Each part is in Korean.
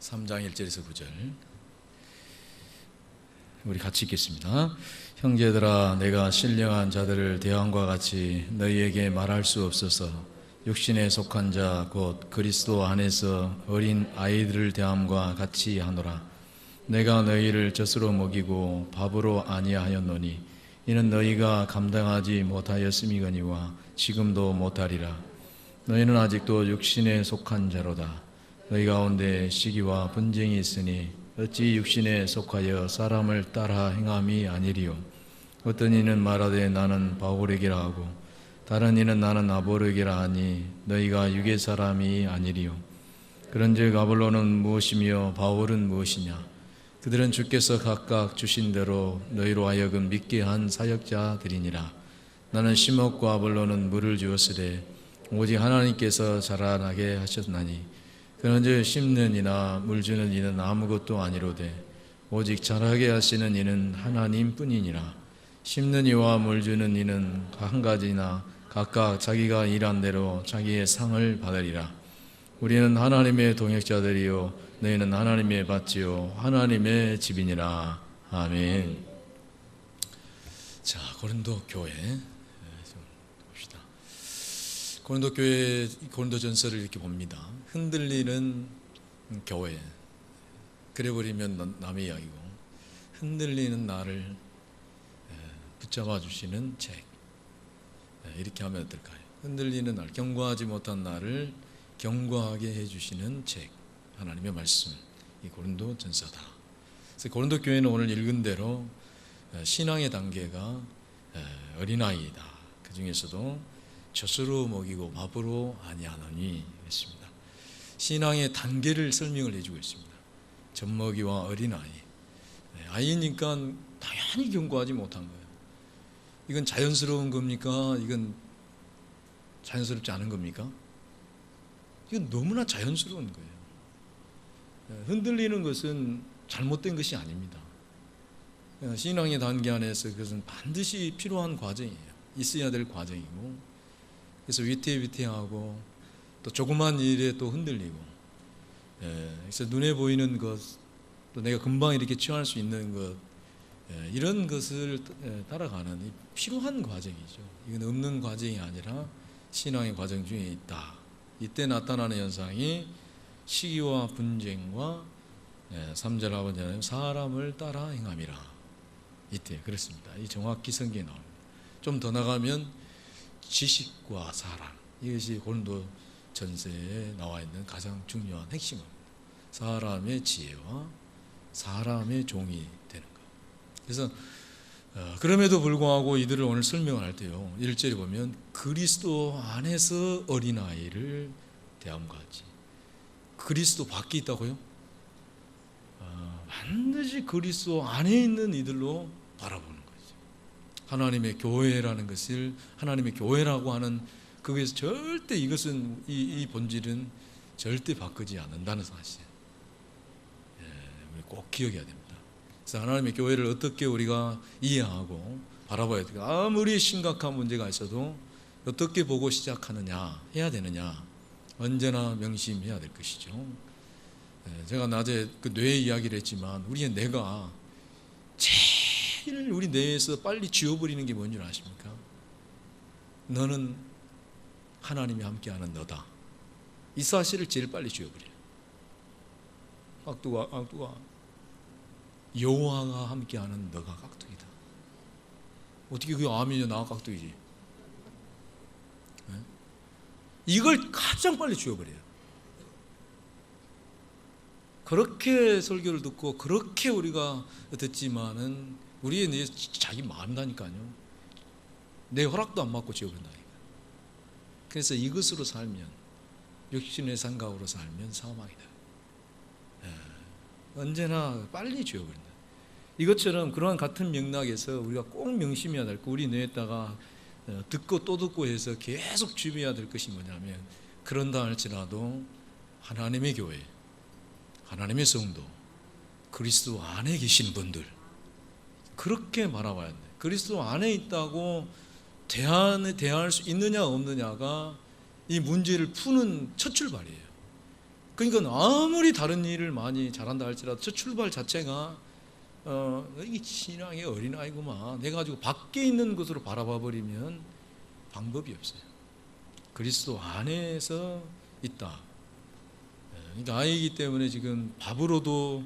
3장 1절에서 9절 우리 같이 읽겠습니다. 형제들아, 내가 신령한 자들을 대함과 같이 너희에게 말할 수 없어서 육신에 속한 자 곧 그리스도 안에서 어린 아이들을 대함과 같이 하노라. 내가 너희를 젖으로 먹이고 밥으로 아니하였노니 이는 너희가 감당하지 못하였음이거니와 지금도 못하리라. 너희는 아직도 육신에 속한 자로다. 너희 가운데 시기와 분쟁이 있으니 어찌 육신에 속하여 사람을 따라 행함이 아니리요. 어떤 이는 말하되 나는 바울에게라 하고 다른 이는 나는 아볼에게라 하니 너희가 육의 사람이 아니리요. 그런즉 아볼로는 무엇이며 바울은 무엇이냐? 그들은 주께서 각각 주신 대로 너희로 하여금 믿게 한 사역자들이니라. 나는 심었고 아볼로는 물을 주었으되 오직 하나님께서 자라나게 하셨나니 그런즉 심는 이나 물 주는 이는 아무것도 아니로되 오직 자라게 하시는 이는 하나님뿐이니라. 심는 이와 물 주는 이는 한 가지나 각각 자기가 일한 대로 자기의 상을 받으리라. 우리는 하나님의 동역자들이요 너희는 하나님의 밭이요 하나님의 집이니라. 아멘. 자, 고린도 교회 봅시다. 고린도 교회 고린도전서를 이렇게 봅니다. 흔들리는 교회, 그래버리면 남의 이야기고, 흔들리는 나를 붙잡아 주시는 책, 이렇게 하면 어떨까요? 흔들리는 날, 경고하지 못한 나를 경고하게 해주시는 책, 하나님의 말씀, 이 고린도전서다. 그래서 고린도 교회는 오늘 읽은 대로 신앙의 단계가 어린아이다. 그 중에서도 젖으로 먹이고 밥으로 아니하노니 했습니다. 신앙의 단계를 설명을 해주고 있습니다. 젖먹이와 어린아이. 아이니까 당연히 경고하지 못한 거예요. 이건 자연스러운 겁니까? 이건 자연스럽지 않은 겁니까? 이건 너무나 자연스러운 거예요. 흔들리는 것은 잘못된 것이 아닙니다. 신앙의 단계 안에서 그것은 반드시 필요한 과정이에요. 있어야 될 과정이고, 그래서 위태위태하고 또 조그만 일에 또 흔들리고, 그래서 눈에 보이는 것, 또 내가 금방 이렇게 취할 수 있는 것, 이런 것을 따라가는 필요한 과정이죠. 이건 없는 과정이 아니라 신앙의 과정 중에 있다. 이때 나타나는 현상이 시기와 분쟁과 3절 아버지는 사람을 따라 행함이라. 이때 그렇습니다. 이 정확히 성경에 나옵니다. 좀 더 나가면 지식과 사랑, 이것이 고린도 전서에 나와 있는 가장 중요한 핵심입니다. 사람의 지혜와 사람의 종이 되는 것. 그래서 그럼에도 불구하고 이들을 오늘 설명을 할 때요, 1절에 보면 그리스도 안에서 어린아이를 대함과 같이. 그리스도 밖에 있다고요? 반드시 그리스도 안에 있는 이들로 바라보는 거죠. 하나님의 교회라는 것을 하나님의 교회라고 하는 거기에서 절대 이것은 이 본질은 절대 바꾸지 않는다는 사실. 우리 꼭 기억해야 됩니다. 그래서 하나님의 교회를 어떻게 우리가 이해하고 바라봐야 돼요. 아무리 심각한 문제가 있어도 어떻게 보고 시작하느냐, 해야 되느냐, 언제나 명심해야 될 것이죠. 제가 낮에 그 뇌 이야기를 했지만 우리의 뇌가 제일 우리 뇌에서 빨리 지워버리는 게 뭔 줄 아십니까? 너는 하나님이 함께하는 너다. 이 사실을 제일 빨리 지워버려요. 깍두가 여호와가 함께하는 너가 깍두기다. 어떻게 그게 아멘이냐, 나가 깍두기지. 이걸 가장 빨리 지워버려요. 그렇게 설교를 듣고 그렇게 우리가 듣지만은 우리의 뇌에서 자기 마음다니까요. 내 허락도 안 받고 지워버린다니까. 그래서 이것으로 살면, 육신의 생각으로 살면 사망이다. 언제나 빨리 지워버린다. 이것처럼 그러한 같은 맥락에서 우리가 꼭 명심해야 될 거, 우리 뇌에다가 듣고 또 듣고 해서 계속 주의해야 될 것이 뭐냐면, 그런다 할지라도 하나님의 교회, 하나님의 성도, 그리스도 안에 계신 분들, 그렇게 바라봐야 돼. 그리스도 안에 있다고 대할 수 있느냐 없느냐가 이 문제를 푸는 첫 출발이에요. 그러니까 아무리 다른 일을 많이 잘한다 할지라도 저 출발 자체가 이 신앙의 어린아이구만, 내가 가지고 밖에 있는 것으로 바라봐 버리면 방법이 없어요. 그리스도 안에서 있다. 그러니까 아이이기 때문에 지금 밥으로도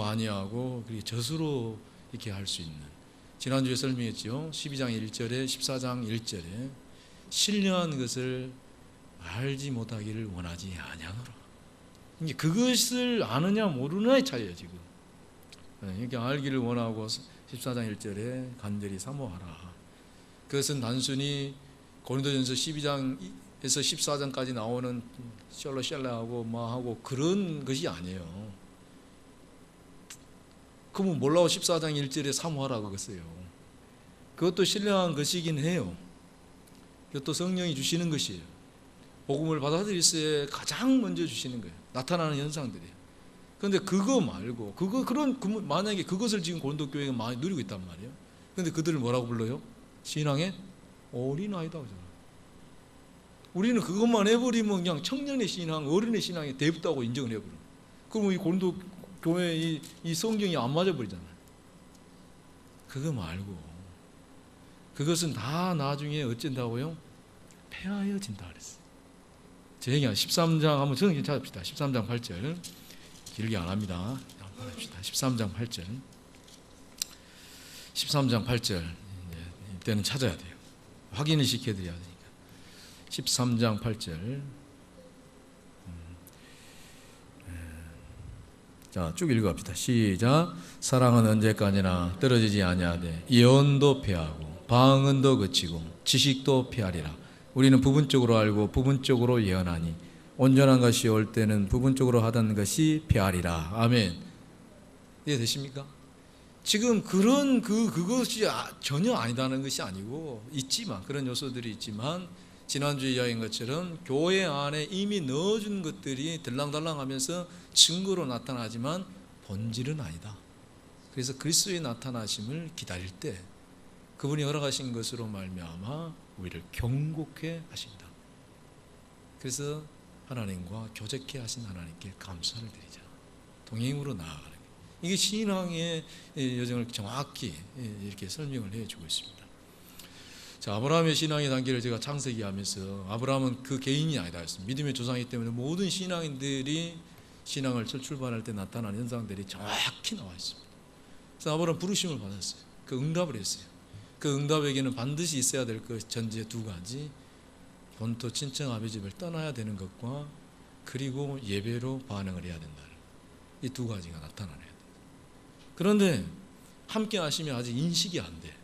아니하고 그리고 젖으로 이렇게 할 수 있는, 지난주에 설명했죠. 12장 1절에 14장 1절에 신령한 것을 알지 못하기를 원하지 아니하노라. 이게 그것을 아느냐 모르느냐의 차이예요 지금. 이렇게 알기를 원하고 14장 1절에 간절히 사모하라. 그것은 단순히 고린도전서 12장에서 14장까지 나오는 샬라하고 뭐하고 그런 것이 아니에요. 그러면 몰라고 14장 1절에 사모하라고 그랬어요. 그것도 신령한 것이긴 해요. 그것도 성령이 주시는 것이에요. 복음을 받아들일 때 가장 먼저 주시는 거예요. 나타나는 현상들이에요. 그런데 그거 말고 만약에 그것을 지금 고린도 교회가 많이 누리고 있단 말이에요. 그런데 그들을 뭐라고 불러요? 신앙의 어린아이다 그러잖아요. 우리는 그것만 해버리면 그냥 청년의 신앙, 어린의 신앙에 대입다고 인정을 해버려. 그러면 이 고린도 교회 이 성경이 안 맞아 버리잖아요. 그거 말고 그것은 다 나중에 어쩐다고요? 폐하여진다 그랬어요. 제 얘기가 13장 한번 성경 찾읍시다. 13장 8절. 길게 안 합니다. 한번 합시다. 13장 8절. 13장 8절. 이때는 찾아야 돼요. 확인을 시켜드려야 되니까. 13장 8절. 자, 쭉 읽어갑시다. 시작. 사랑은 언제까지나 떨어지지 아니하되 예언도 패하고 방언도 그치고 지식도 패하리라. 우리는 부분적으로 알고 부분적으로 예언하니 온전한 것이 올 때는 부분적으로 하던 것이 패하리라. 아멘. 이해되십니까? 지금 그것이 전혀 아니다는 것이 아니고, 있지만 그런 요소들이 있지만 지난주에 이야기한 것처럼 교회 안에 이미 넣어준 것들이 들랑달랑하면서 증거로 나타나지만 본질은 아니다. 그래서 그리스도의 나타나심을 기다릴 때 그분이 허락하신 것으로 말미암아 우리를 경고케 하신다. 그래서 하나님과 교제케 하신 하나님께 감사를 드리자. 동행으로 나아가는 거예요. 이게 신앙의 여정을 정확히 이렇게 설명을 해주고 있습니다. 자, 아브라함의 신앙의 단계를 제가 창세기 하면서 아브라함은 그 개인이 아니다 했습니다. 믿음의 조상이기 때문에 모든 신앙인들이 신앙을 출발할 때 나타나는 현상들이 정확히 나와 있습니다. 그래서 아브라함 부르심을 받았어요. 그 응답을 했어요. 그 응답에게는 반드시 있어야 될 것 전제 두 가지, 본토 친정 아버지 집을 떠나야 되는 것과 그리고 예배로 반응을 해야 된다. 이 두 가지가 나타나야 돼요. 그런데 함께 하시면 아직 인식이 안 돼.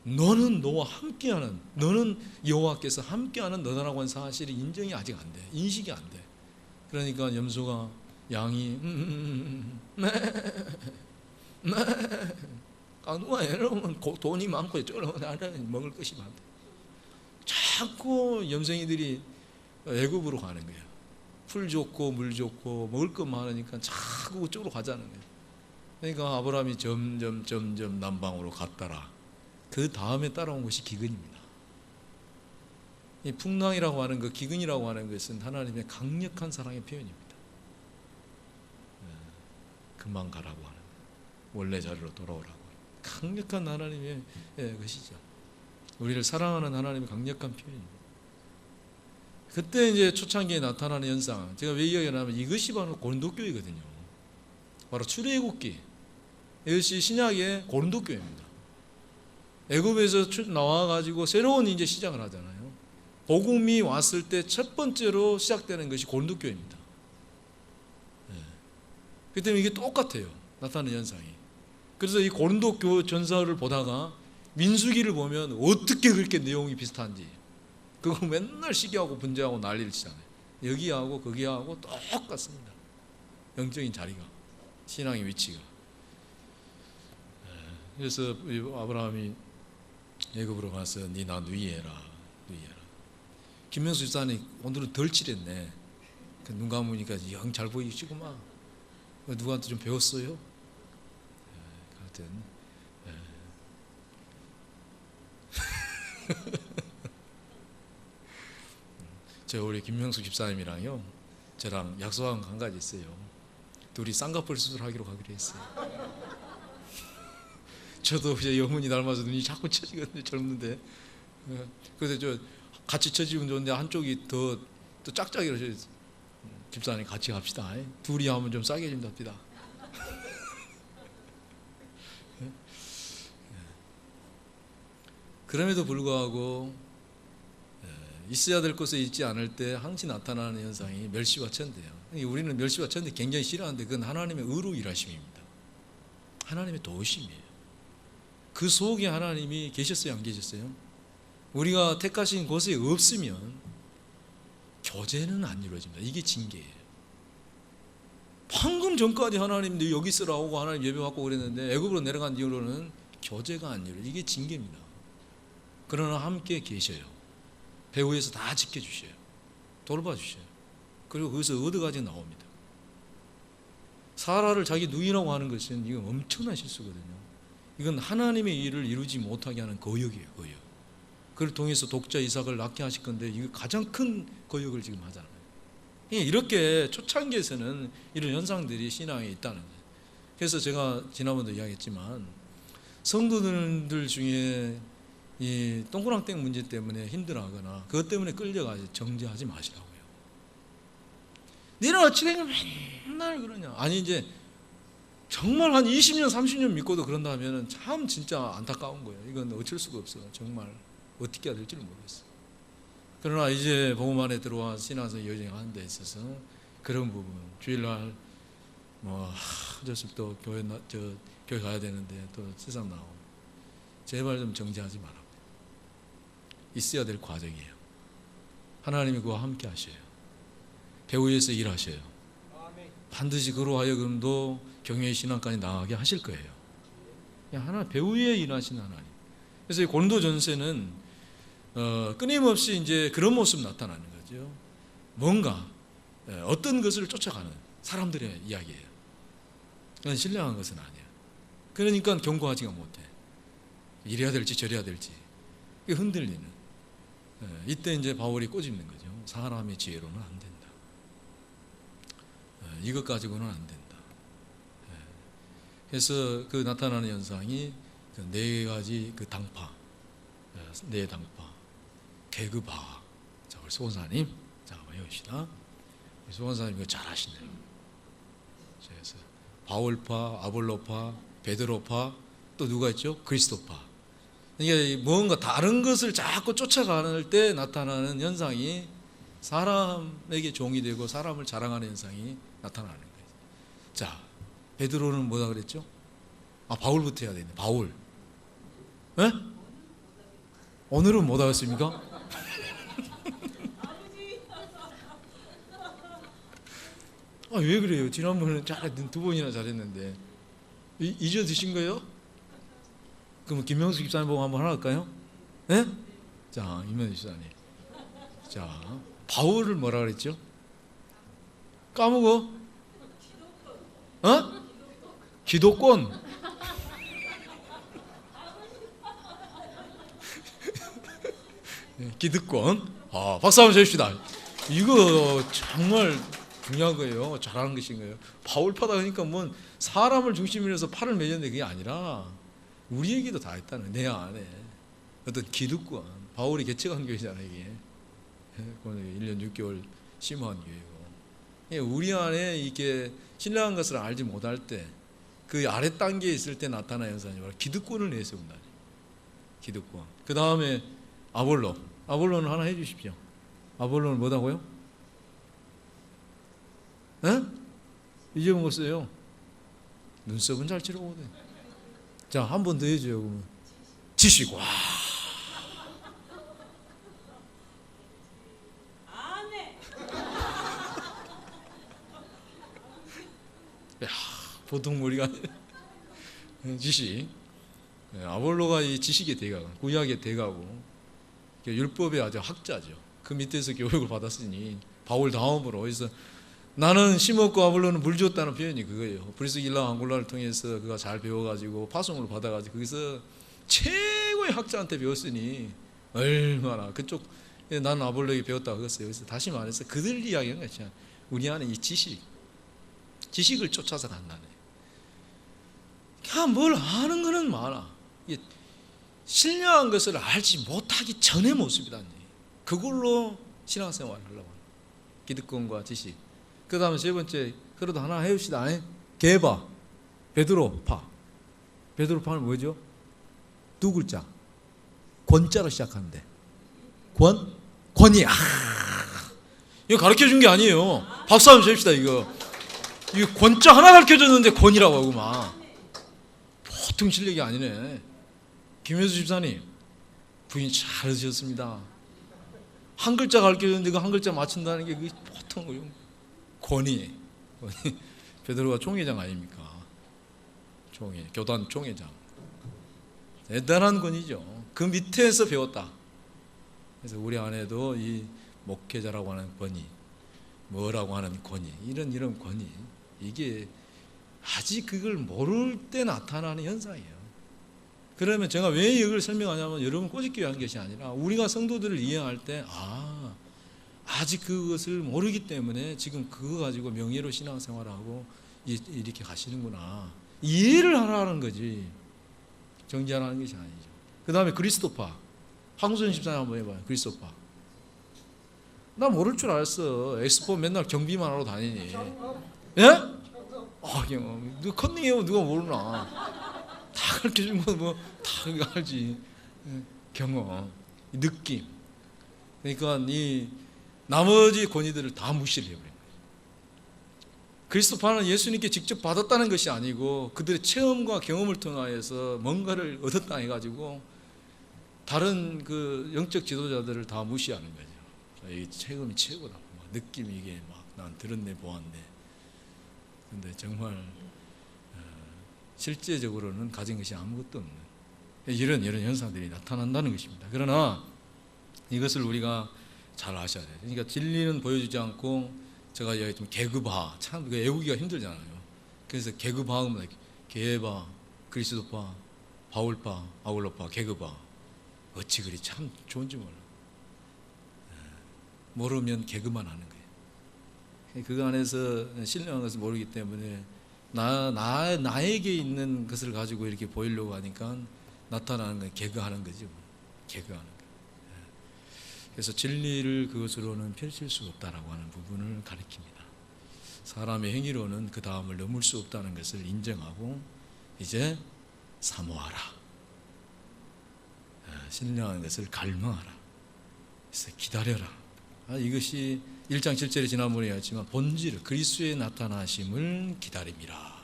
너는 너와 함께하는, 너는 여호와께서 함께하는 너다라고 하는 사실이 인정이 아직 안 돼. 인식이 안 돼. 그러니까 염소가 양이 누가 이러면 돈이 많고 저러면 먹을 것이 많대. 자꾸 염생이들이 애굽으로 가는 거야. 풀 좋고 물 좋고 먹을 것 많으니까 자꾸 그쪽으로 가자는 거야. 그러니까 아브라함이 점점 남방으로 갔더라. 그 다음에 따라온 것이 기근입니다. 이 풍랑이라고 하는 것, 기근이라고 하는 것은 하나님의 강력한 사랑의 표현입니다. 금방 가라고 하는, 원래 자리로 돌아오라고. 강력한 하나님의 것이죠. 우리를 사랑하는 하나님의 강력한 표현입니다. 그때 이제 초창기에 나타나는 현상, 제가 왜 이야기하냐면 이것이 바로 고린도 교회거든요. 바로 출애굽기, 이것이 신약의 고린도 교회입니다. 애굽에서 나와가지고 새로운 이제 시작을 하잖아요. 복음이 왔을 때 첫 번째로 시작되는 것이 고린도 교회입니다. 그렇기 때문에 이게 똑같아요. 나타나는 현상이. 그래서 이 고린도 교회 전서를 보다가 민수기를 보면 어떻게 그렇게 내용이 비슷한지, 그거 맨날 시기하고 분쟁하고 난리를 치잖아요. 여기하고 거기하고 똑같습니다. 영적인 자리가, 신앙의 위치가. 그래서 아브라함이 애굽으로 가서 나 누이해라. 김명수 집사님 오늘은 덜 칠했네. 눈 감으니까 영 잘 보이시구만. 누구한테 좀 배웠어요? 하여튼 제가 우리 김명수 집사님이랑요 저랑 약속한 거 한 가지 있어요. 둘이 쌍꺼풀 수술하기로 가기로 했어요. 저도 이제 어머니 닮아서 눈이 자꾸 처지거든요. 젊는데. 그래서 저 같이 처지면 좋은데 한쪽이 더 짝짝이라서 집사님 같이 갑시다. 둘이 하면 좀 싸게 좀 잡시다. 그럼에도 불구하고 있어야 될 곳에 있지 않을 때 항시 나타나는 현상이 멸시와 천대예요. 우리는 멸시와 천대 굉장히 싫어하는데 그건 하나님의 의로 일하심입니다. 하나님의 도우심이에요. 그 속에 하나님이 계셨어요, 안 계셨어요? 우리가 택하신 곳에 없으면 교제는 안 이루어집니다. 이게 징계예요. 방금 전까지 하나님 너 여기 있으라고 하나님 예배받고 그랬는데 애굽으로 내려간 이후로는 교제가 안 이루어져요. 이게 징계입니다. 그러나 함께 계셔요. 배후에서 다 지켜주셔요. 돌봐주셔요. 그리고 거기서 얻어가지고 나옵니다. 사라를 자기 누이라고 하는 것은 이건 엄청난 실수거든요. 이건 하나님의 일을 이루지 못하게 하는 거역이에요. 거역. 그를 통해서 독자 이삭을 낳게 하실 건데 이거 가장 큰 거역을 지금 하잖아요. 이렇게 초창기에서는 이런 현상들이 신앙에 있다는 거예요. 그래서 제가 지난번도 이야기했지만 성도들 중에 이 동그랑땡 문제 때문에 힘들어하거나 그것 때문에 끌려가지 정죄하지 마시라고요. 너는 어찌 된 맨날 그러냐. 아니 이제 정말 한 20년 30년 믿고도 그런다면 참 진짜 안타까운 거예요. 이건 어쩔 수가 없어요. 정말 어떻게 해야 될지를 모르겠어요. 그러나 이제 복음 안에 들어와 신앙생활 여정하는 데 있어서 그런 부분 주일날 뭐 어쩔 수 없이 또 교회 가야 되는데 또 세상 나오고 제발 좀 정죄하지 마라. 있어야 될 과정이에요. 하나님이 그와 함께 하셔요. 배후에서 일하셔요. 반드시 그로 하여금도 경외의 신앙까지 나가게 하실 거예요. 하나 배후에 일하신 하나님. 그래서 이 고린도전서는 끊임없이 이제 그런 모습 나타나는 거죠. 뭔가 어떤 것을 쫓아가는 사람들의 이야기예요. 그건 신령한 것은 아니에요. 그러니까 경고하지가 못해. 이래야 될지 저래야 될지 흔들리는. 이때 이제 바울이 꼬집는 거죠. 사람의 지혜로는 안 된다. 이것 가지고는 안 된다. 그래서 그 나타나는 현상이 네 가지 그 당파, 네 당파, 계급화. 자, 우리 소원사님, 자, 한번 해봅시다. 소원사님 이거 잘 하시네요. 그래서 바울파, 아볼로파, 베드로파, 또 누가 있죠? 그리스도파. 이게 뭔가 다른 것을 자꾸 쫓아가는 때 나타나는 현상이 사람에게 종이 되고 사람을 자랑하는 현상이 나타나는 거예요. 자, 베드로는 뭐라 그랬죠? 바울부터 해야 되네. 바울. 네? 오늘은 못 하겠습니까? 왜 그래요? 지난번에 잘했던 두 번이나 잘했는데 잊어드신 거예요? 그럼 김명수 집사님 보고 한번 할까요? 네? 자, 김명수 집사님. 자, 바울을 뭐라 그랬죠? 까먹어? 기독권. 기득권. 박수 한번 주십시다. 이거 정말 중요한 거예요. 잘하는 것인 거예요. 바울파다 그러니까 뭐 사람을 중심으로 해서 팔을 맺었는데 그게 아니라 우리에게도 다 있다는 내 안에 어떤 기득권. 바울이 개척한 교회잖아요. 이게 1년 6개월 심화한 교회고. 우리 안에 이게 신령한 것을 알지 못할 때 그 아래 단계에 있을 때 나타나는 현상이 바로 기득권을 내세운다. 기득권. 그 다음에 아볼로. 아볼로는 하나 해주십시오. 아볼로는 뭐다고요? 잊어먹었어요. 눈썹은 잘 찌르거든. 자, 한 번 더 해줘요. 그러면 지식. 와. 야, 보통 머리가 지식. 아볼로가 이 지식의 대가, 구약의 대가고 율법의 아주 학자죠. 그 밑에서 교육을 받았으니 바울 다음으로. 그래서 나는 심었고 아볼로는 물 주었다는 표현이 그거예요. 브리스길라 안굴라를 통해서 그가 잘 배워가지고 파송을 받아가지고 거기서 최고의 학자한테 배웠으니 얼마나 그쪽 나는 아볼로에게 배웠다고 그랬어요. 그래서 다시 말해서 그들 이야기한 것이야. 우리 안에 이 지식을 쫓아서 간다네. 그냥 뭘 아는 거는 많아. 신령한 것을 알지 못하기 전의 모습이라니. 그걸로 신앙생활을 하려고 하는 기득권과 지식. 그 다음에 세 번째, 그래도 하나 해봅시다. 개바, 베드로파. 베드로파는 뭐죠? 두 글자. 권자로 시작하는데. 권이. 이거 가르쳐 준 게 아니에요. 박수 한번 줍시다, 이거. 권자 하나 가르쳐 줬는데 권이라고 하고 막. 보통 실력이 아니네. 김효수 집사님, 부인 잘하셨습니다. 한 글자 가르쳐 줬는데 그 한 글자 맞춘다는 게 보통 권위. 베드로가 총회장 아닙니까? 교단 총회장. 대단한 권위죠. 그 밑에서 배웠다. 그래서 우리 안에도 이 목회자라고 하는 권위, 뭐라고 하는 권위, 이런 권위, 이게 아직 그걸 모를 때 나타나는 현상이에요. 그러면 제가 왜 이걸 설명하냐면 여러분 꼬집기 위한 것이 아니라 우리가 성도들을 이해할 때 아직 그것을 모르기 때문에 지금 그거 가지고 명예로 신앙생활하고 이렇게 가시는구나. 이해를 하라는 거지. 정지하라는 것이 아니죠. 그 다음에 그리스도파. 황수현 집사님 한번 해봐요. 그리스도파. 나 모를 줄 알았어. 엑스포 맨날 경비만 하러 다니니. 예? 너 컨닝해보면 누가 모르나. 다 가르쳐준 건 뭐 다 알지. 경험, 느낌. 그러니까 이 나머지 권위들을 다 무시를 해버린 거예요. 그리스도파는 예수님께 직접 받았다는 것이 아니고 그들의 체험과 경험을 통하여서 뭔가를 얻었다 해가지고 다른 그 영적 지도자들을 다 무시하는 거죠. 이 체험이 최고다. 느낌이 이게 막 난 들었네 보았네. 근데 정말 실제적으로는 가진 것이 아무것도 없는 이런 현상들이 나타난다는 것입니다. 그러나 이것을 우리가 잘 아셔야 돼요. 그러니까 진리는 보여주지 않고 제가 얘기했지만 계급화, 참 외우기가 힘들잖아요. 그래서 계급화하면 계바, 그리스도파, 바울파, 아울로파, 계급화. 어찌 그리 참 좋은지 몰라. 모르면 계급만 하는 거예요. 그 안에서 신령한 것을 모르기 때문에 나에게 있는 것을 가지고 이렇게 보이려고 하니까 나타나는 건 개그하는 거죠. 개그하는 거. 그래서 진리를 그것으로는 펼칠 수 없다라고 하는 부분을 가리킵니다. 사람의 행위로는 그 다음을 넘을 수 없다는 것을 인정하고 이제 사모하라. 신령한 것을 갈망하라. 그래서 기다려라. 이것이 1장 7절에 지난번에 했지만 본질, 그리스도의 나타나심을 기다림이라.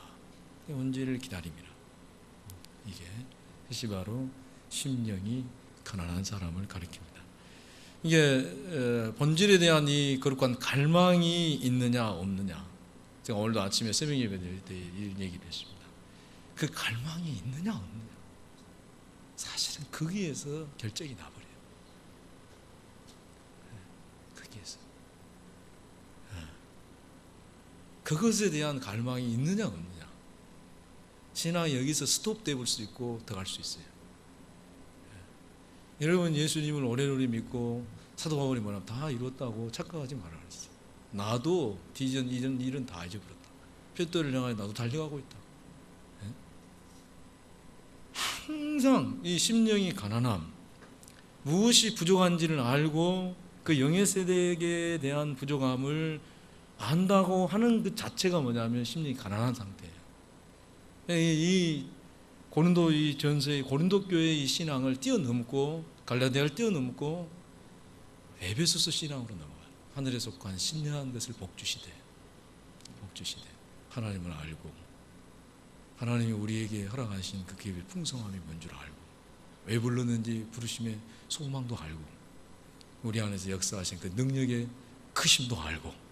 본질을 기다림이라. 이것이 바로 심령이 가난한 사람을 가리킵니다. 이게 본질에 대한 이 거룩한 갈망이 있느냐 없느냐. 제가 오늘도 아침에 새벽 예배 드릴 때 이런 얘기를 했습니다. 그 갈망이 있느냐 없느냐. 사실은 거기에서 결정이 나버려요. 거기에서. 그것에 대한 갈망이 있느냐 없느냐. 신앙이 여기서 스톱돼 볼 수 있고 더 갈 수 있어요. 여러분 예수님을 오래오래 믿고 사도 바울이 뭐냐면 다 이뤘다고 착각하지 말아야 했어요. 나도 뒤전 이전 일은 다 잊어버렸다. 뼈대를 향하여 나도 달려가고 있다. 항상 이 심령이 가난함, 무엇이 부족한지를 알고 그 영의 세대에 대한 부족함을 안다고 하는 그 자체가 뭐냐면 심령이 가난한 상태예요. 이 고린도 이 전서의 고린도 교회의 이 신앙을 뛰어넘고 갈라디아를 뛰어넘고 에베소서 신앙으로 넘어가요. 하늘에 속한 신령한 것을 복주시되 하나님을 알고 하나님이 우리에게 허락하신 그 기업의 풍성함이 뭔 줄 알고 왜 불렀는지 부르심의 소망도 알고 우리 안에서 역사하신 그 능력의 크심도 알고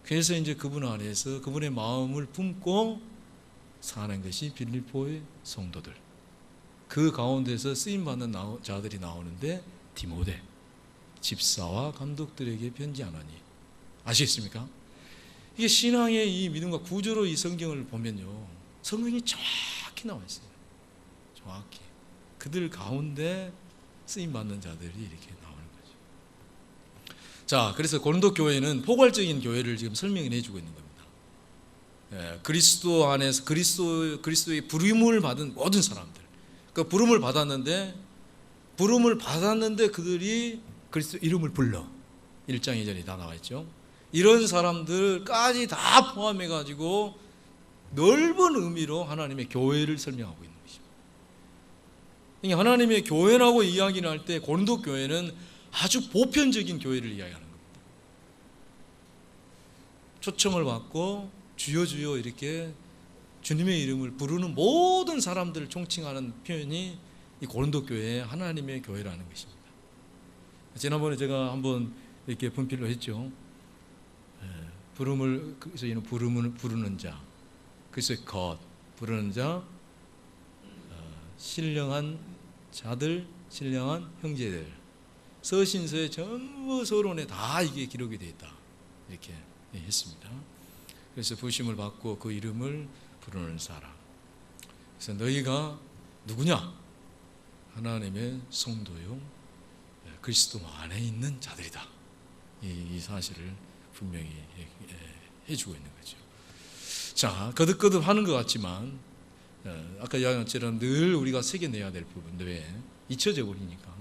그래서 이제 그분 안에서 그분의 마음을 품고 사는 것이 빌립보의 성도들. 그 가운데서 쓰임받는 자들이 나오는데 디모데 집사와 감독들에게 편지하나니. 아시겠습니까? 이게 신앙의 이 믿음과 구조로 이 성경을 보면요, 성경이 정확히 나와 있어요. 정확히 그들 가운데 쓰임받는 자들이 이렇게 나오는 거죠. 자, 그래서 고린도 교회는 포괄적인 교회를 지금 설명을 해주고 있는 겁니다. 그리스도 안에서 그리스도의 부름을 받은 모든 사람들, 그 부름을 받았는데 그들이 그리스도 이름을 불러 1장 2절에 다 나와 있죠. 이런 사람들까지 다 포함해 가지고 넓은 의미로 하나님의 교회를 설명하고 있는 것입니다. 하나님의 교회라고 이야기를 할 때 고린도 교회는 아주 보편적인 교회를 이야기하는 겁니다. 초청을 받고 주여 주여 이렇게 주님의 이름을 부르는 모든 사람들을 총칭하는 표현이 이 고린도 교회의 하나님의 교회라는 것입니다. 지난번에 제가 한번 이렇게 분필로 했죠. 저희는 부르는 자, 그래서 것, 부르는 자, 신령한 자들, 신령한 형제들, 서신서에 전부 서론에 다 이게 기록이 되어 있다, 이렇게 했습니다. 그래서 부심을 받고 그 이름을 부르는 사람. 그래서 너희가 누구냐? 하나님의 성도요, 그리스도 안에 있는 자들이다. 이 사실을 분명히 해주고 있는 거죠. 자, 거듭거듭 하는 것 같지만 아까 이야기한 것처럼 늘 우리가 새겨내야 될 부분들에 잊혀져 버리니까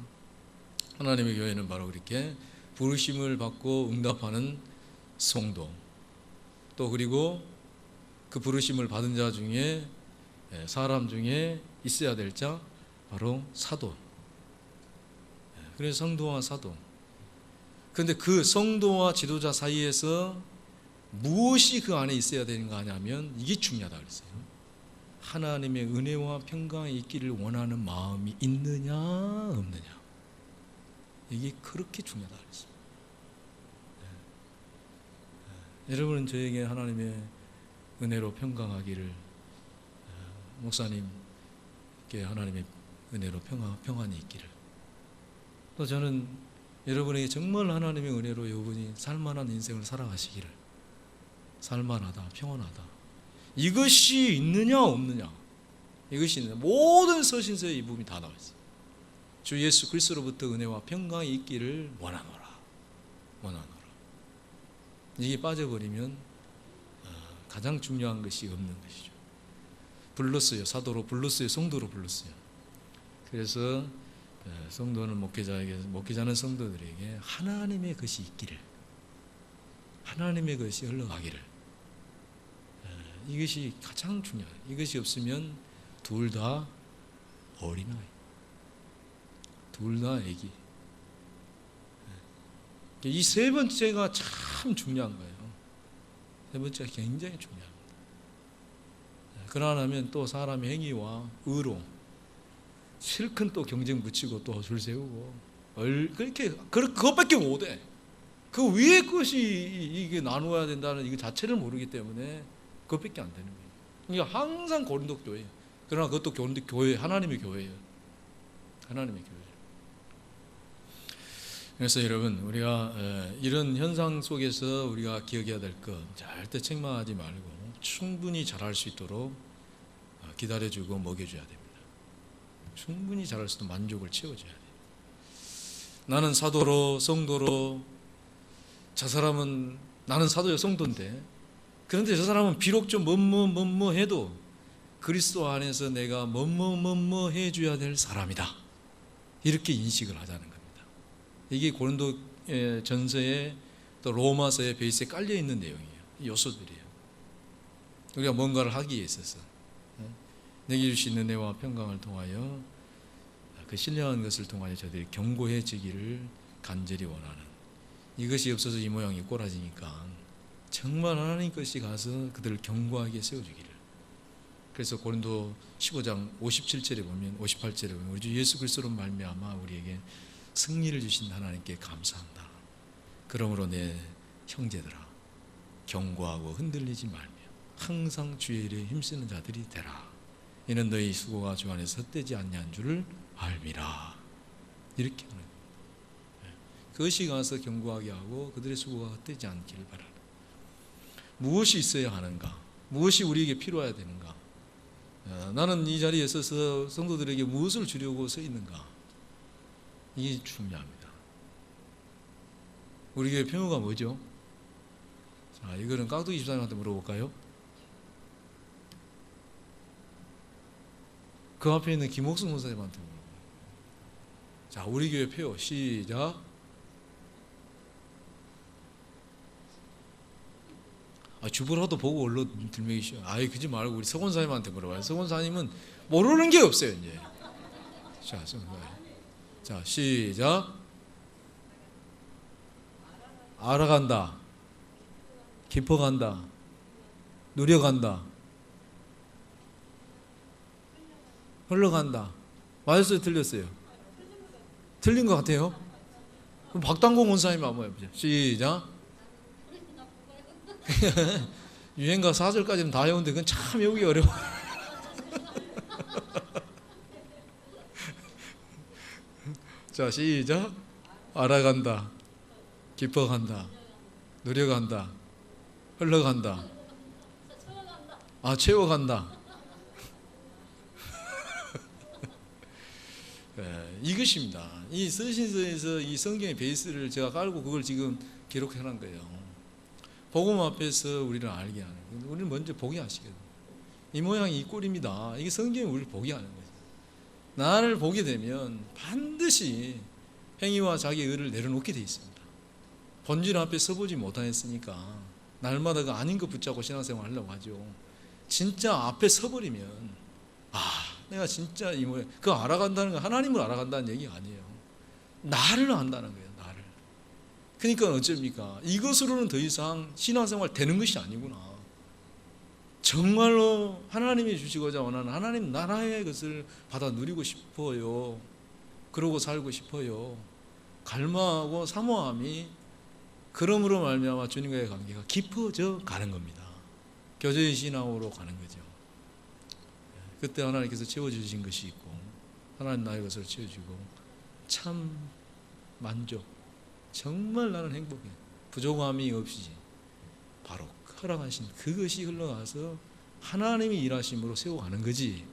하나님의 교회는 바로 그렇게 부르심을 받고 응답하는 성도, 또 그리고 그 부르심을 받은 자 중에 사람 중에 있어야 될 자, 바로 사도. 그래서 성도와 사도. 그런데 그 성도와 지도자 사이에서 무엇이 그 안에 있어야 되는 거 아냐면 이게 중요하다 그랬어요. 하나님의 은혜와 평강이 있기를 원하는 마음이 있느냐 없느냐, 이게 그렇게 중요하다 그랬습니다. 여러분은 저에게 하나님의 은혜로 평강하기를, 목사님께 하나님의 은혜로 평안이 있기를, 또 저는 여러분에게 정말 하나님의 은혜로 여러분이 살만한 인생을 살아가시기를, 살만하다, 평안하다, 이것이 있느냐 없느냐, 이것이 있느냐, 모든 서신서에 이 부분이 다 나와 있어요. 주 예수 그리스도로부터 은혜와 평강이 있기를 원하노라. 이게 빠져버리면 가장 중요한 것이 없는 것이죠. 불렀어요. 사도로 불렀어요. 성도로 불렀어요. 그래서 성도는 목회자는 성도들에게 하나님의 것이 있기를, 하나님의 것이 흘러가기를, 이것이 가장 중요해요. 이것이 없으면 둘 다 어린아이, 둘 다 애기. 이 세 번째가 참 중요한 거예요. 세 번째가 굉장히 중요합니다. 그러나면 또 사람의 행위와 의로 실컷 또 경쟁 붙이고 또 줄 세우고 그것밖에 못해. 그 위에 것이 이게 나누어야 된다는 이거 자체를 모르기 때문에 그것밖에 안 되는 거예요. 그러니까 항상 고린도 교회예요. 그러나 그것도 고린도 교회, 하나님의 교회예요. 하나님의 교회. 그래서 여러분, 우리가 이런 현상 속에서 우리가 기억해야 될 것, 절대 책망하지 말고 충분히 잘할 수 있도록 기다려주고 먹여줘야 됩니다. 충분히 잘할 수 있도록 만족을 채워줘야 돼요. 나는 사도로, 성도로, 저 사람은 나는 사도요 성도인데, 그런데 저 사람은 비록 좀 뭐뭐 해도 그리스도 안에서 내가 뭐뭐 해줘야 될 사람이다, 이렇게 인식을 하자는 겁니다. 이게 고린도 전서에 또 로마서의 베이스에 깔려 있는 내용이에요. 요소들이에요. 우리가 뭔가를 하기에 있어서 내게 주신 은혜와 평강을 통하여 그 신령한 것을 통하여 저들이 견고해지기를 간절히 원하는, 이것이 없어서 이 모양이 꼬라지니까 정말 하나님 것이 가서 그들을 견고하게 세워주기를. 그래서 고린도 15장 57절에 보면, 58절에 보면 우리 주 예수 그리스도로 말미암아 우리에게 승리를 주신 하나님께 감사한다. 그러므로 내 형제들아, 견고하고 흔들리지 말며 항상 주의 일에 힘쓰는 자들이 되라. 이는 너희 수고가 주 안에서 헛되지 아니한 줄을 알미라. 이렇게 하는 거예요. 그것이 가서 견고하게 하고 그들의 수고가 헛되지 않기를 바라라. 무엇이 있어야 하는가? 무엇이 우리에게 필요해야 되는가? 나는 이 자리에 서서 성도들에게 무엇을 주려고 서 있는가? 이게 중요합니다. 우리 교회 표어가 뭐죠? 자, 이거는 깍두기 집사님한테 물어볼까요? 그 앞에 있는 김옥승 목사님한테 물어볼까요? 자, 우리 교회 표어 시작. 주보라도 보고 얼른 들매기시오. 아이, 그지 말고 우리 서권사님한테 물어봐요. 서권사님은 모르는 게 없어요 이제. 자, 시작. 알아간다, 깊어간다, 누려간다, 흘러간다. 맞았어요, 틀렸어요? 틀린 것 같아요. 그럼 박당공 원사님 한번 해보죠. 시작. 유행가 4절까지는 다 외우는데 그건 참 외우기 어려워. 자, 시작. 알아간다, 깊어간다, 누려간다, 흘러간다, 채워간다. 네, 이것입니다. 이 서신서에서 이 성경의 베이스를 제가 깔고 그걸 지금 기록해 놓은 거예요. 복음 앞에서 우리를 알게 하는 거예요. 우리는 먼저 보게 하시거든요. 이 모양이 이 꼴입니다. 이게 성경이 우리를 보게 하는 거예요. 나를 보게 되면 반드시 행위와 자기의 의를 내려놓게 되어 있습니다. 본질 앞에 서보지 못하였으니까 날마다 그 아닌 것 붙잡고 신앙생활 하려고 하죠. 진짜 앞에 서버리면 내가 진짜 이 모양, 그거 알아간다는 건 하나님을 알아간다는 얘기가 아니에요. 나를 안다는 거예요. 나를. 그러니까 어쩝니까? 이것으로는 더 이상 신앙생활 되는 것이 아니구나. 정말로 하나님이 주시고자 원하는 하나님 나라의 것을 받아 누리고 싶어요. 그러고 살고 싶어요. 갈망하고 사모함이 그러므로 말미암아 주님과의 관계가 깊어져 가는 겁니다. 교제의 신앙으로 가는 거죠. 그때 하나님께서 채워주신 것이 있고 하나님 나의 것을 채워주고 참 만족, 정말 나는 행복해. 부족함이 없이 바로 허락하신 그것이 흘러가서 하나님이 일하심으로 세워가는 거지.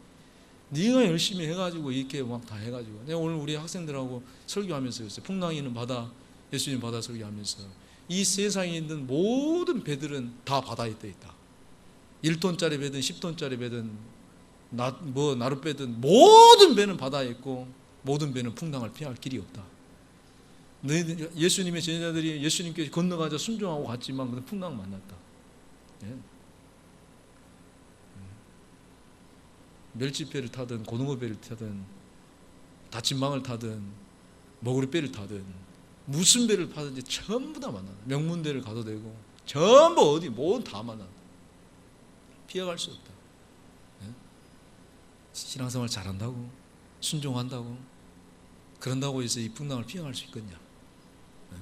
네가 열심히 해가지고 이렇게 막 다 해가지고. 내가 오늘 우리 학생들하고 설교하면서 그랬어요. 풍랑이 있는 바다, 예수님 바다 설교하면서 이 세상에 있는 모든 배들은 다 바다에 떠 있다. 1톤짜리 배든 10톤짜리 배든 나룻배든 모든 배는 바다에 있고 모든 배는 풍랑을 피할 길이 없다. 예수님의 제자들이 예수님께 건너가자 순종하고 갔지만 풍랑 만났다. 예. 멸치배를 타든 고등어배를 타든 다친망을 타든 머구리배를 타든 무슨 배를 타든지 전부 다 만난다. 명문대를 가도 되고 전부 어디 모든 다 만난다. 피해갈 수 없다. 예? 신앙생활 잘한다고 순종한다고 그런다고 해서 이 풍랑을 피해갈 수 있겠냐? 예?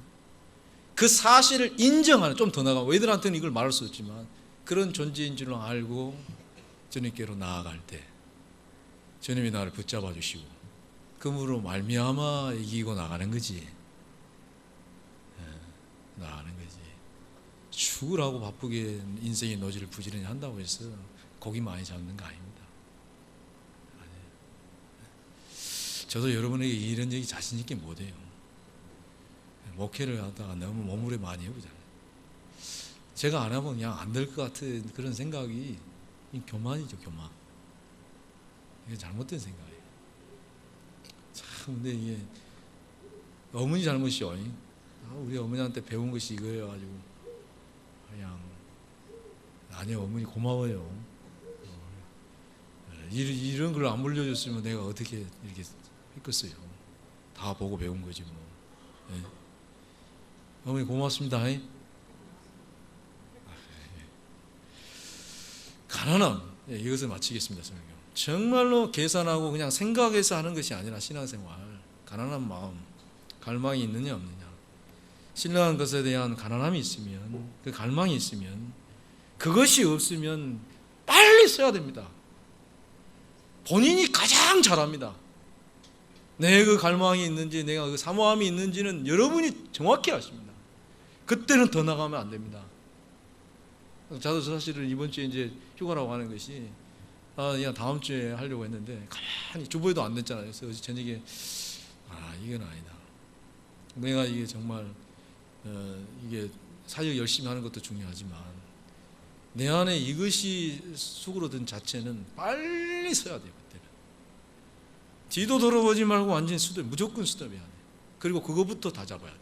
그 사실을 인정하는, 좀 더 나가 왜들한테는 이걸 말할 수 없지만 그런 존재인 줄 알고 주님께로 나아갈 때 주님이 나를 붙잡아 주시고 그물로 말미암아 이기고 나가는 거지. 나가는 거지. 죽으라고 바쁘게 인생의 노지를 부지런히 한다고 해서 고기 많이 잡는 거 아닙니다. 아니에요. 저도 여러분에게 이런 얘기 자신 있게 못해요. 목회를 하다가 너무 몸무게 많이 해보잖아요. 제가 안 하면 그냥 안 될 것 같은 그런 생각이 교만이죠, 교만. 이게 잘못된 생각이에요. 참, 근데 이게 어머니 잘못이요. 우리 어머니한테 배운 것이 이거여가지고 그냥 아니요, 어머니 고마워요. 이런 걸 안 물려줬으면 내가 어떻게 이렇게 했겠어요. 다 보고 배운 거지 뭐. 네. 어머니 고맙습니다. 가난함, 이것을 마치겠습니다. 설교. 정말로 계산하고 그냥 생각해서 하는 것이 아니라 신앙생활, 가난한 마음, 갈망이 있느냐 없느냐. 신령한 것에 대한 가난함이 있으면, 그 갈망이 있으면, 그것이 없으면 빨리 써야 됩니다. 본인이 가장 잘합니다. 내 그 갈망이 있는지, 내가 그 사모함이 있는지는 여러분이 정확히 아십니다. 그때는 더 나가면 안 됩니다. 저도 사실은 이번 주에 이제 휴가라고 하는 것이 그냥 다음 주에 하려고 했는데 가만히 주보에도 안 됐잖아요. 그래서 어제 저녁에 이건 아니다. 내가 이게 정말 이게 사역 열심히 하는 것도 중요하지만 내 안에 이것이 수그러든 자체는 빨리 서야 돼요. 그때는 뒤도 돌아보지 말고 완전히 수도, 무조건 수도해야 돼. 그리고 그것부터 다 잡아야 돼.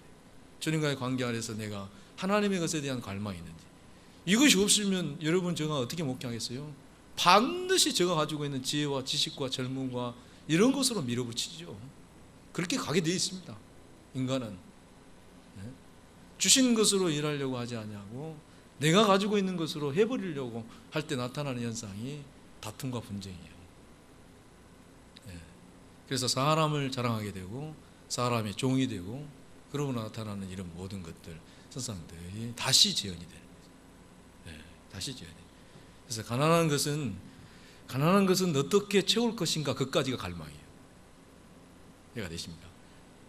주님과의 관계 안에서 내가 하나님의 것에 대한 갈망이 있는지. 이것이 없으면 여러분 제가 어떻게 목회하겠어요? 반드시 제가 가지고 있는 지혜와 지식과 젊음과 이런 것으로 밀어붙이죠. 그렇게 가게 되어 있습니다. 인간은 주신 것으로 일하려고 하지 않냐고 내가 가지고 있는 것으로 해버리려고 할 때 나타나는 현상이 다툼과 분쟁이에요. 그래서 사람을 자랑하게 되고 사람의 종이 되고 그러고 나타나는 이런 모든 것들 선상들이 다시 재현이 되는 거죠. 다시 재현이. 그래서 가난한 것은 어떻게 채울 것인가 그까지가 갈망이에요. 이해가 되십니까?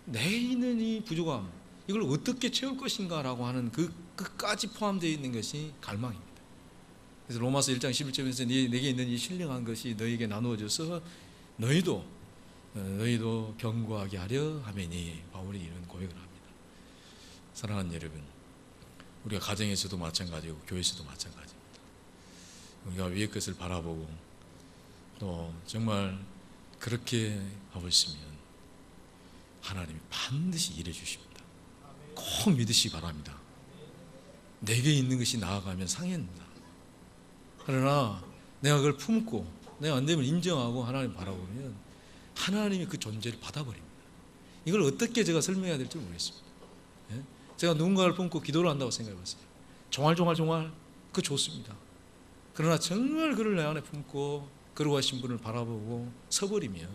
내게 있는 이 부족함 이걸 어떻게 채울 것인가라고 하는 그까지 포함되어 있는 것이 갈망입니다. 그래서 로마서 1장 11절에서 내게 있는 이 신령한 것이 너에게 나누어져서 너희도 견고하게 하려 하매니 바울이 이런 고백을 합니다. 사랑하는 여러분, 우리가 가정에서도 마찬가지고 교회에서도 마찬가지입니다. 우리가 위의 것을 바라보고 또 정말 그렇게 하고 있으면 하나님이 반드시 일해 주십니다. 꼭 믿으시기 바랍니다. 내게 있는 것이 나아가면 상해입니다. 그러나 내가 그걸 품고 내가 안 되면 인정하고 하나님 바라보면 하나님이 그 존재를 받아버립니다. 이걸 어떻게 제가 설명해야 될지 모르겠습니다. 제가 누군가를 품고 기도를 한다고 생각해봤어요. 종알 그거 좋습니다. 그러나 정말 그를 내 안에 품고 거룩하신 분을 바라보고 서버리면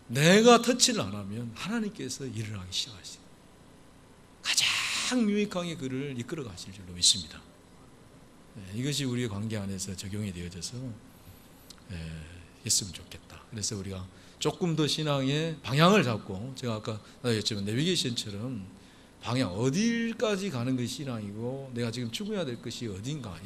내가 터치를 안 하면 하나님께서 일을 하기 시작하시죠. 가장 유익하게 그를 이끌어 가실 줄로 믿습니다. 이것이 우리의 관계 안에서 적용이 되어져서 했으면 좋겠다. 그래서 우리가 조금 더 신앙의 방향을 잡고 제가 아까 나였지만 내비게이션처럼 방향 어디까지 가는 것이 신앙이고 내가 지금 추구해야 될 것이 어딘가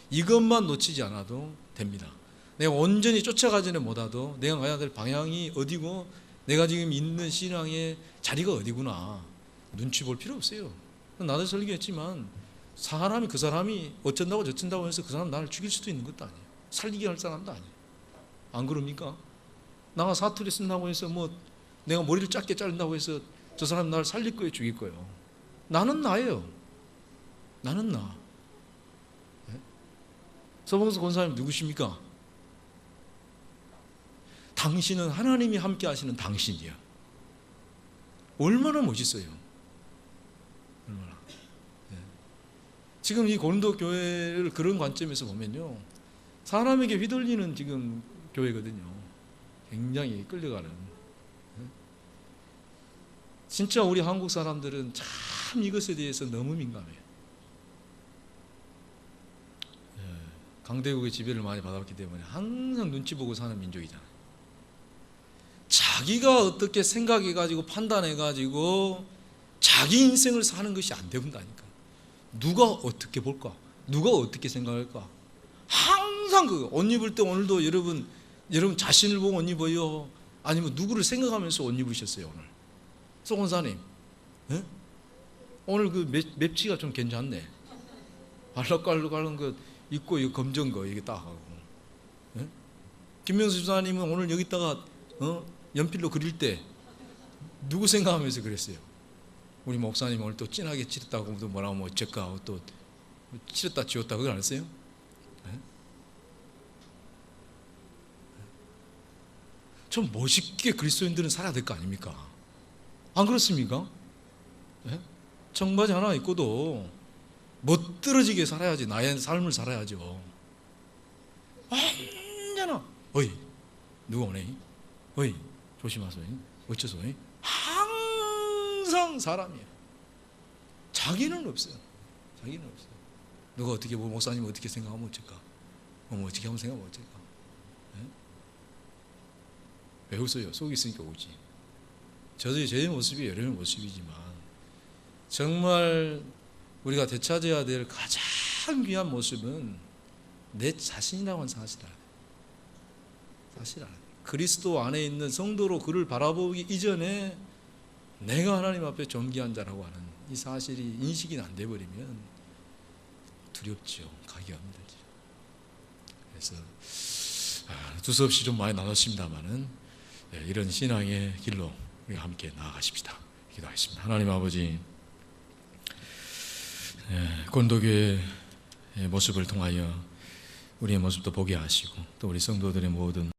이것만 놓치지 않아도 됩니다. 내가 온전히 쫓아가지는 못하도 내가 가야 될 방향이 어디고 내가 지금 있는 신앙의 자리가 어디구나 눈치 볼 필요 없어요. 나도 설교했지만 그 사람이 어쩐다고 저쩐다고 해서 그 사람 나를 죽일 수도 있는 것도 아니에요. 살리게 할 사람도 아니에요. 안 그럽니까? 나가 사투리 쓴다고 해서 내가 머리를 짧게 자른다고 해서 저 사람 나를 살릴 거예요, 죽일 거예요. 나는 나예요. 나는 나. 서봉수 권사님 누구십니까? 당신은 하나님이 함께 하시는 당신이야. 얼마나 멋있어요. 얼마나. 지금 이 고린도 교회를 그런 관점에서 보면요, 사람에게 휘둘리는 지금 교회거든요. 굉장히 끌려가는. 진짜 우리 한국 사람들은 참 이것에 대해서 너무 민감해요. 강대국의 지배를 많이 받았기 때문에 항상 눈치 보고 사는 민족이잖아요. 자기가 어떻게 생각해가지고 판단해가지고 자기 인생을 사는 것이 안 된다니까. 누가 어떻게 볼까? 누가 어떻게 생각할까? 항상 옷 입을 때 오늘도 여러분 자신을 보고 옷 입어요? 아니면 누구를 생각하면서 옷 입으셨어요 오늘? 송원사님, 오늘 그 맵치가 좀 괜찮네. 알록달록한 거 입고 이거 검정 거 이게 딱 하고. 김명수 집사님은 오늘 여기다가 연필로 그릴 때 누구 생각하면서 그랬어요? 우리 목사님 오늘 또 진하게 칠했다고 또 뭐라고 어쩔까 하고 또 칠했다 지웠다 그걸 안 했어요? 좀 멋있게 그리스도인들은 살아야 될 거 아닙니까? 안 그렇습니까? 청바지 하나 입고도 멋들어지게 살아야지. 나의 삶을 살아야죠. 언제나 어이 누가 오네? 어이 조심하소이. 어째서이? 항상 사람이에요. 자기는 없어요. 자기는 없어요. 누가 어떻게 보고 목사님 어떻게 생각하면 어쩔까? 어떻게 하면 생각하면 어쩔까? 왜 웃어요? 속이 있으니까 웃지. 저도 제 모습이 여러분의 모습이지만 정말 우리가 되찾아야 될 가장 귀한 모습은 내 자신이라고 하는 사실이라. 그리스도 안에 있는 성도로 그를 바라보기 이전에 내가 하나님 앞에 존귀한 자라고 하는 이 사실이 인식이 안 돼버리면 두렵죠. 가기가 힘들죠. 그래서 두서없이 좀 많이 나눴습니다마는 이런 신앙의 길로 우리가 함께 나아가십시다. 기도하겠습니다. 하나님 아버지, 건도교의 모습을 통하여 우리의 모습도 보게 하시고 또 우리 성도들의 모든